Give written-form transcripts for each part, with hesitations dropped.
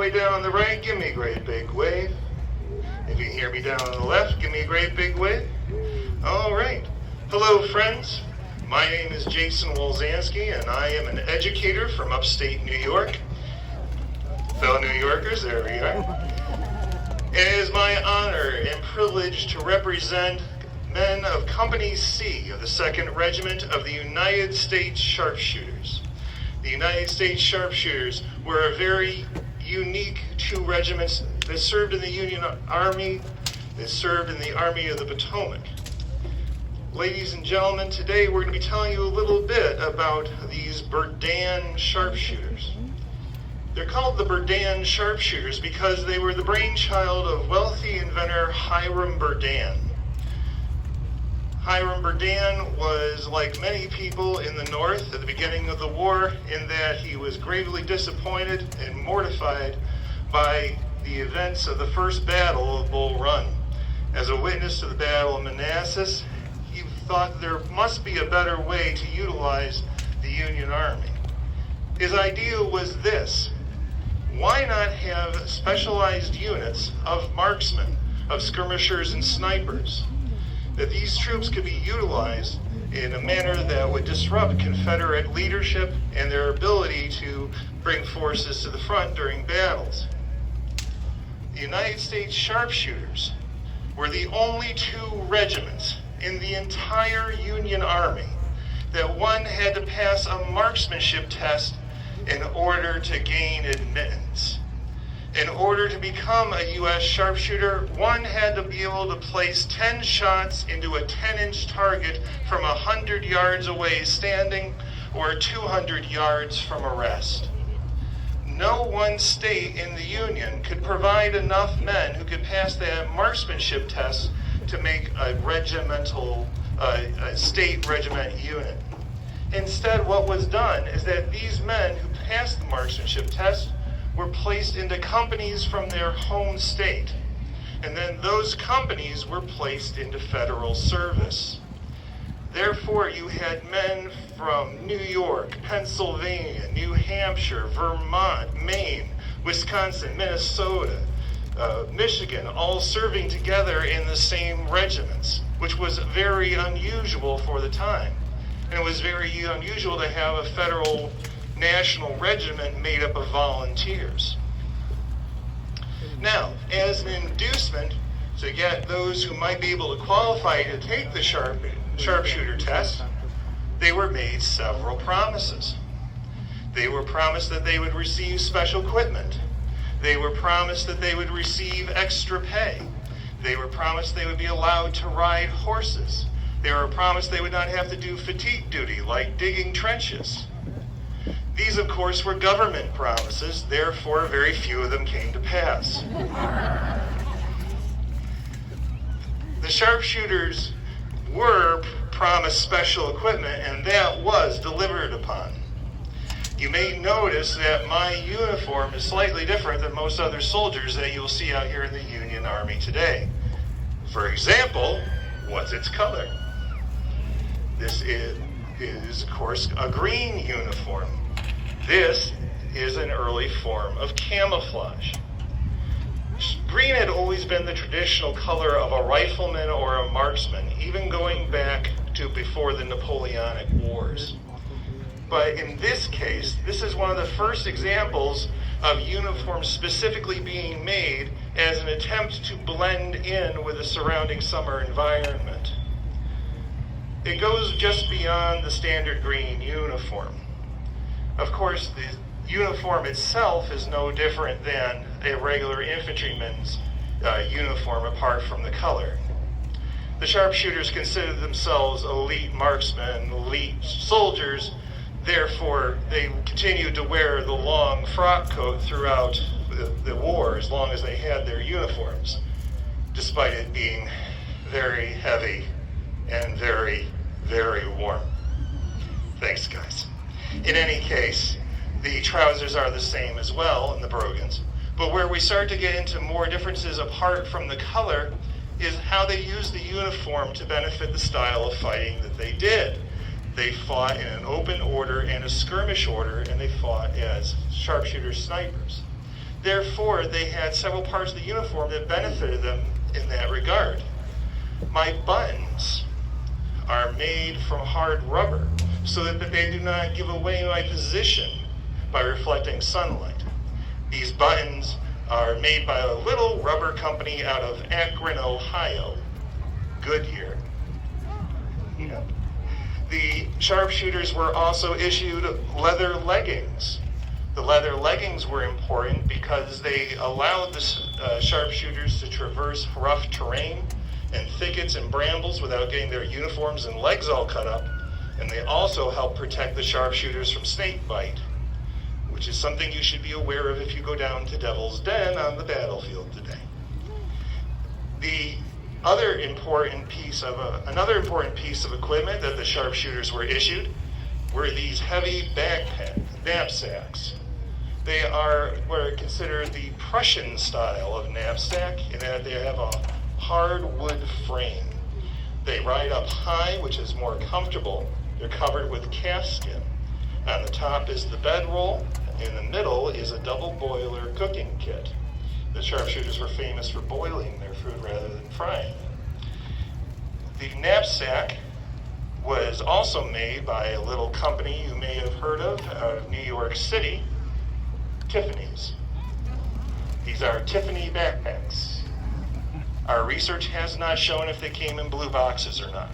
way down on the right, give me a great big wave. If you hear me down on the left, give me a great big wave. All right. Hello, friends. My name is Jason Wolzanski, and I am an educator from upstate New York. Fellow New Yorkers, there we are. It is my honor and privilege to represent men of Company C of the 2nd Regiment of the United States Sharpshooters. The United States Sharpshooters were a very unique 2 regiments that served in the Union Army, that served in the Army of the Potomac. Ladies and gentlemen, today we're going to be telling you a little bit about these Berdan Sharpshooters. They're called the Berdan Sharpshooters because they were the brainchild of wealthy inventor Hiram Berdan. Hiram Berdan was like many people in the North at the beginning of the war in that he was gravely disappointed and mortified by the events of the first battle of Bull Run. As a witness to the Battle of Manassas, he thought there must be a better way to utilize the Union Army. His idea was this: why not have specialized units of marksmen, of skirmishers and snipers, that these troops could be utilized in a manner that would disrupt Confederate leadership and their ability to bring forces to the front during battles. The United States Sharpshooters were the only 2 regiments in the entire Union Army that one had to pass a marksmanship test in order to gain admittance. In order to become a U.S. sharpshooter, one had to be able to place 10 shots into a 10-inch target from 100 yards away standing or 200 yards from a rest. No one state in the Union could provide enough men who could pass that marksmanship test to make a regimental, a state regiment unit. Instead, what was done is that these men who passed the marksmanship test were placed into companies from their home state, and then those companies were placed into federal service. Therefore, you had men from New York, Pennsylvania, New Hampshire, Vermont, Maine, Wisconsin, Minnesota, Michigan, all serving together in the same regiments, which was very unusual for the time. And it was very unusual to have a federal national regiment made up of volunteers. Now, as an inducement to get those who might be able to qualify to take the sharpshooter test, they were made several promises. They were promised that they would receive special equipment. They were promised that they would receive extra pay. They were promised they would be allowed to ride horses. They were promised they would not have to do fatigue duty like digging trenches. These, of course, were government promises, therefore very few of them came to pass. The sharpshooters were promised special equipment, and that was delivered upon. You may notice that my uniform is slightly different than most other soldiers that you'll see out here in the Union Army today. For example, what's its color? This is, of course, a green uniform. This is an early form of camouflage. Green had always been the traditional color of a rifleman or a marksman, even going back to before the Napoleonic Wars. But in this case, this is one of the first examples of uniforms specifically being made as an attempt to blend in with the surrounding summer environment. It goes just beyond the standard green uniform. Of course, the uniform itself is no different than a regular infantryman's uniform apart from the color. The sharpshooters considered themselves elite marksmen, elite soldiers. Therefore, they continued to wear the long frock coat throughout the war as long as they had their uniforms, despite it being very heavy and very, very warm. Thanks, guys. In any case, the trousers are the same as well in the brogans. But where we start to get into more differences apart from the color is how they used the uniform to benefit the style of fighting that they did. They fought in an open order and a skirmish order, and they fought as sharpshooter snipers. Therefore, they had several parts of the uniform that benefited them in that regard. My buttons are made from hard rubber so that they do not give away my position by reflecting sunlight. These buttons are made by a little rubber company out of Akron, Ohio, Goodyear. Yeah. The sharpshooters were also issued leather leggings. The leather leggings were important because they allowed the sharpshooters to traverse rough terrain and thickets and brambles without getting their uniforms and legs all cut up, and they also help protect the sharpshooters from snake bite, which is something you should be aware of if you go down to Devil's Den on the battlefield today. Another important piece of equipment that the sharpshooters were issued were these heavy knapsacks. They are what are considered the Prussian style of knapsack in that they have a hard wood frame. They ride up high, which is more comfortable. They're covered with calfskin. On the top is the bedroll. In the middle is a double boiler cooking kit. The sharpshooters were famous for boiling their food rather than frying. The knapsack was also made by a little company you may have heard of out of New York City, Tiffany's. These are Tiffany backpacks. Our research has not shown if they came in blue boxes or not.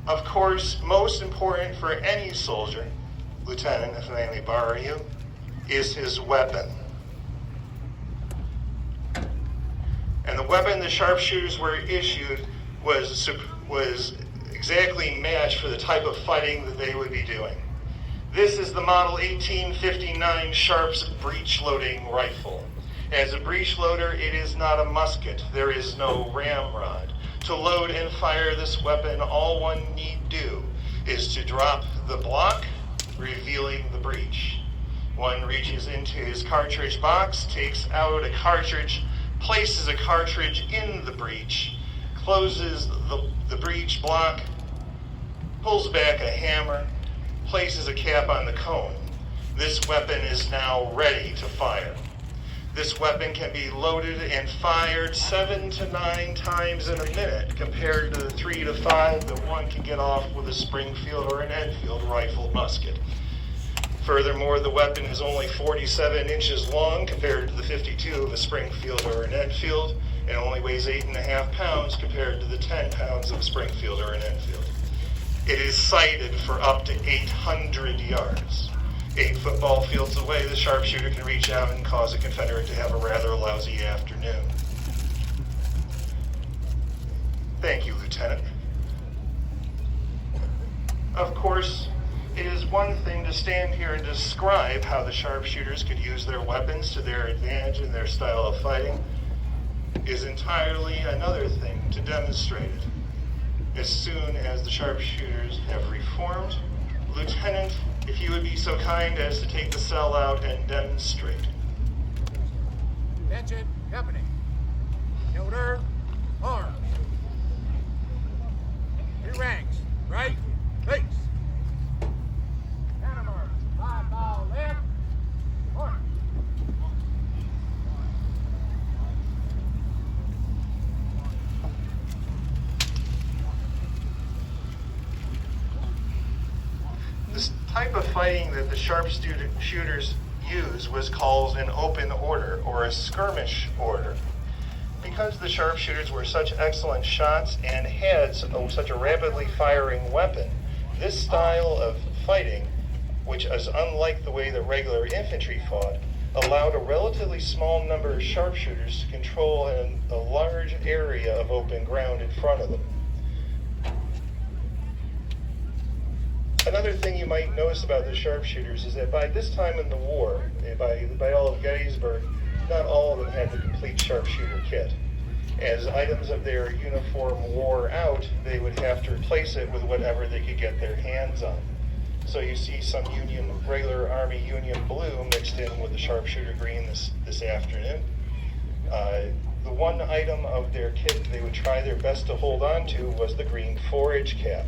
Of course, most important for any soldier, Lieutenant, if I may borrow you, is his weapon. And the weapon the sharpshooters were issued was exactly matched for the type of fighting that they would be doing. This is the model 1859 Sharps breech-loading rifle. As a breech loader, it is not a musket. There is no ramrod. To load and fire this weapon, all one need do is to drop the block, revealing the breech. One reaches into his cartridge box, takes out a cartridge, places a cartridge in the breech, closes the breech block, pulls back a hammer, places a cap on the cone. This weapon is now ready to fire. This weapon can be loaded and fired 7 to 9 times in a minute compared to the 3 to 5 that one can get off with a Springfield or an Enfield rifled musket. Furthermore, the weapon is only 47 inches long compared to the 52 of a Springfield or an Enfield, and only weighs 8.5 pounds compared to the 10 pounds of a Springfield or an Enfield. It is sighted for up to 800 yards. 8 football fields away, the sharpshooter can reach out and cause a Confederate to have a rather lousy afternoon. Thank you, Lieutenant. Of course, it is one thing to stand here and describe how the sharpshooters could use their weapons to their advantage in their style of fighting. It is entirely another thing to demonstrate it. As soon as the sharpshooters have reformed, Lieutenant, if you would be so kind as to take the cell out and demonstrate. Attention, company. Shoulder, arms. 2 ranks, right, face. Countermarch, 5 ball left, march. This type of fighting that the sharpshooters used was called an open order or a skirmish order. Because the sharpshooters were such excellent shots and had such a rapidly firing weapon, this style of fighting, which is unlike the way the regular infantry fought, allowed a relatively small number of sharpshooters to control a large area of open ground in front of them. Another thing you might notice about the sharpshooters is that by this time in the war, by all of Gettysburg, not all of them had the complete sharpshooter kit. As items of their uniform wore out, they would have to replace it with whatever they could get their hands on. So you see some regular Army Union blue mixed in with the sharpshooter green this afternoon. The one item of their kit they would try their best to hold on to was the green forage cap.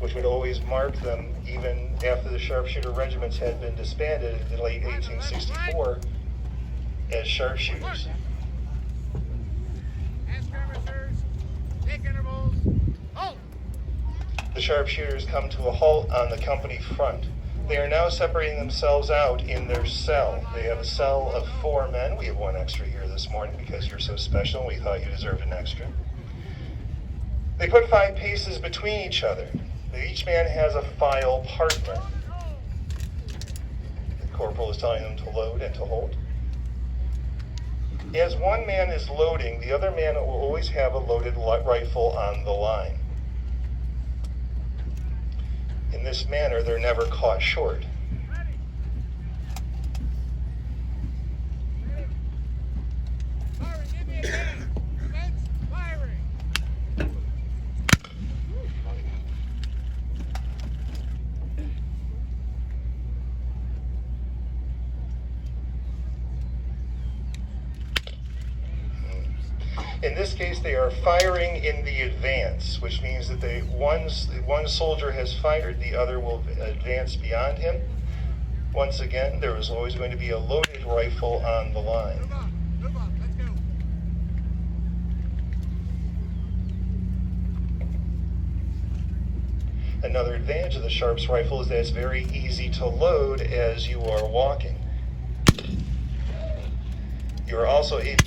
which would always mark them even after the sharpshooter regiments had been disbanded in the late 1864 as sharpshooters. Take intervals. Halt! The sharpshooters come to a halt on the company front. They are now separating themselves out in their cell. They have a cell of 4 men. We have 1 extra here this morning because you're so special and we thought you deserved an extra. They put 5 paces between each other. Each man has a file partner. The corporal is telling them to load and to hold. As one man is loading, the other man will always have a loaded rifle on the line. In this manner, they're never caught short. Firing, give me a hand. Commence firing. In this case, they are firing in the advance, which means that one soldier has fired, the other will advance beyond him. Once again, there is always going to be a loaded rifle on the line. Move on, let's go. Another advantage of the Sharps rifle is that it's very easy to load as you are walking. You are also able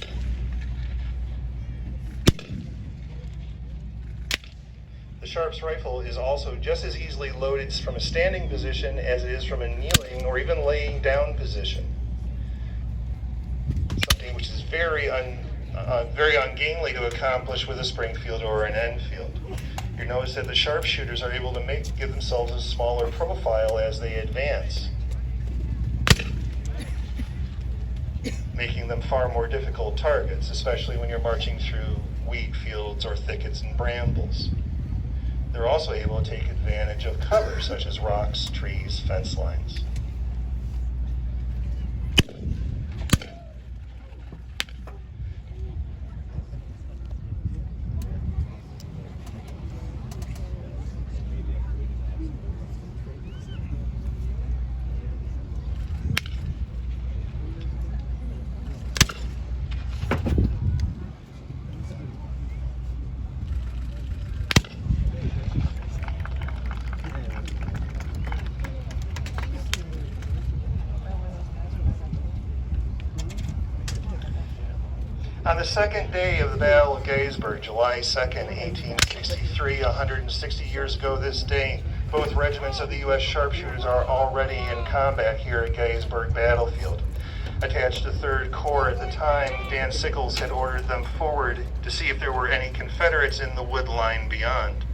The Sharps rifle is also just as easily loaded from a standing position as it is from a kneeling or even laying down position. Something which is very ungainly to accomplish with a Springfield or an Enfield. You notice that the sharpshooters are able to give themselves a smaller profile as they advance, making them far more difficult targets, especially when you're marching through wheat fields or thickets and brambles. They're also able to take advantage of cover, such as rocks, trees, fence lines. On the second day of the Battle of Gettysburg, July 2nd, 1863, 160 years ago this day, both regiments of the U.S. Sharpshooters are already in combat here at Gettysburg battlefield. Attached to 3rd Corps at the time, Dan Sickles had ordered them forward to see if there were any Confederates in the wood line beyond.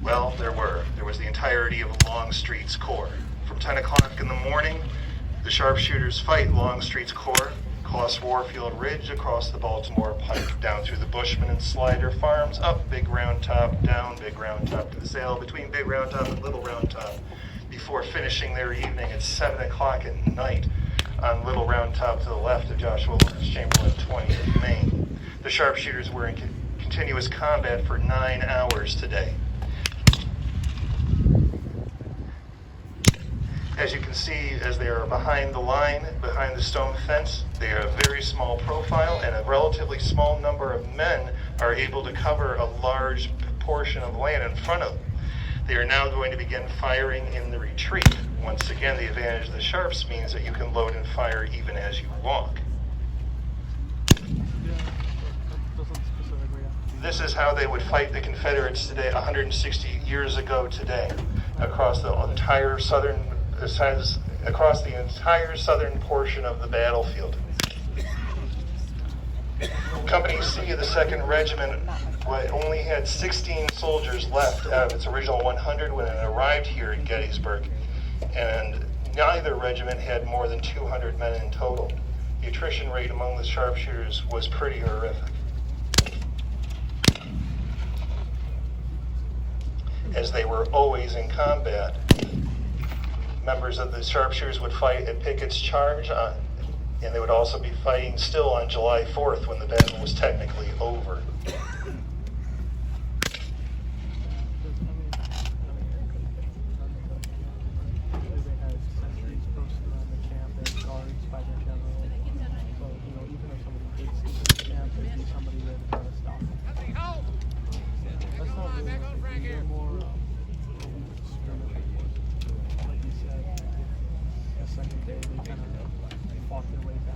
Well, there were. There was the entirety of Longstreet's Corps. From 10 o'clock in the morning, the Sharpshooters fight Longstreet's Corps, across Warfield Ridge, across the Baltimore Pike, down through the Bushman and Slider farms, up Big Round Top, down Big Round Top to the Sail, between Big Round Top and Little Round Top, before finishing their evening at 7 o'clock at night on Little Round Top to the left of Joshua Lawrence Chamberlain 20th Maine. The sharpshooters were in continuous combat for 9 hours today. As you can see, as they are behind the line, behind the stone fence, they are a very small profile, and a relatively small number of men are able to cover a large portion of land in front of them. They are now going to begin firing in the retreat. Once again, the advantage of the Sharps means that you can load and fire even as you walk. This is how they would fight the Confederates today, 160 years ago today, across the entire southern portion of the battlefield. Company C of the 2nd Regiment only had 16 soldiers left out of its original 100 when it arrived here at Gettysburg, and neither regiment had more than 200 men in total. The attrition rate among the sharpshooters was pretty horrific. As they were always in combat, members of the sharpshooters would fight at Pickett's Charge, and they would also be fighting still on July 4th when the battle was technically over. second day they kind of fought their way back.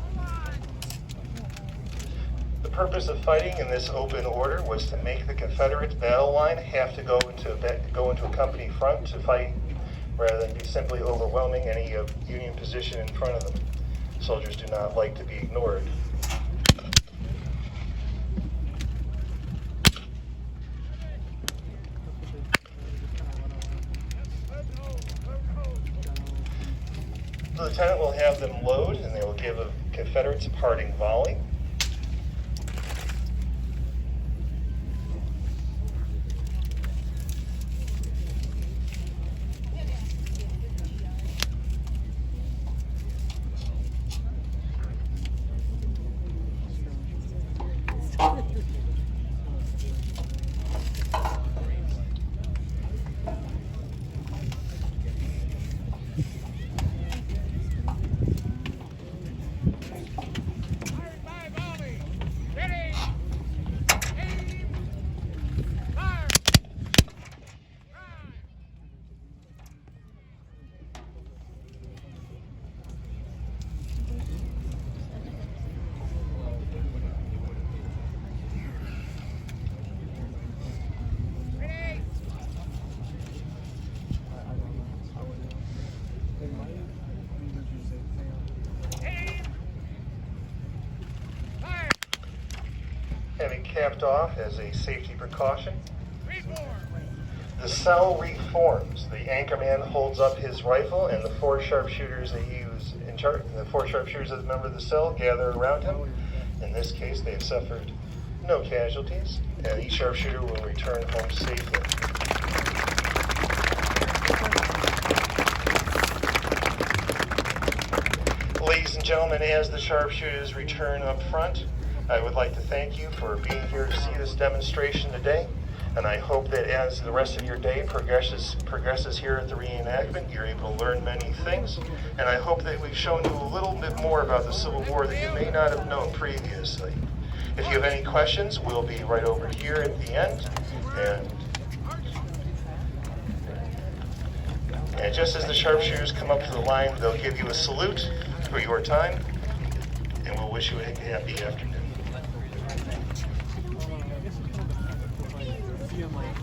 The purpose of fighting in this open order was to make the Confederate battle line have to go into a company front to fight, rather than be simply overwhelming any Union position in front of them. Soldiers do not like to be ignored. The lieutenant will have them load, and they will give the Confederates a parting volley. Firing by volley. Ready. Aim. Fire. Drive. Ready. They might either use it. Aim. Fire. Having capped off as a safety precaution, Reform. the cell reforms. The anchorman holds up his rifle, and the four sharpshooters that he was in charge, the four sharpshooters as a member of the cell, gather around him. In this case, they have suffered no casualties, and each sharpshooter will return home safely. Ladies and gentlemen, as the sharpshooters return up front, I would like to thank you for being here to see this demonstration today. And I hope that as the rest of your day progresses here at the reenactment, you're able to learn many things. And I hope that we've shown you a little bit more about the Civil War that you may not have known previously. If you have any questions, we'll be right over here at the end. And just as the sharpshooters come up to the line, they'll give you a salute for your time, and we'll wish you a happy afternoon. I guess it's kind of feel like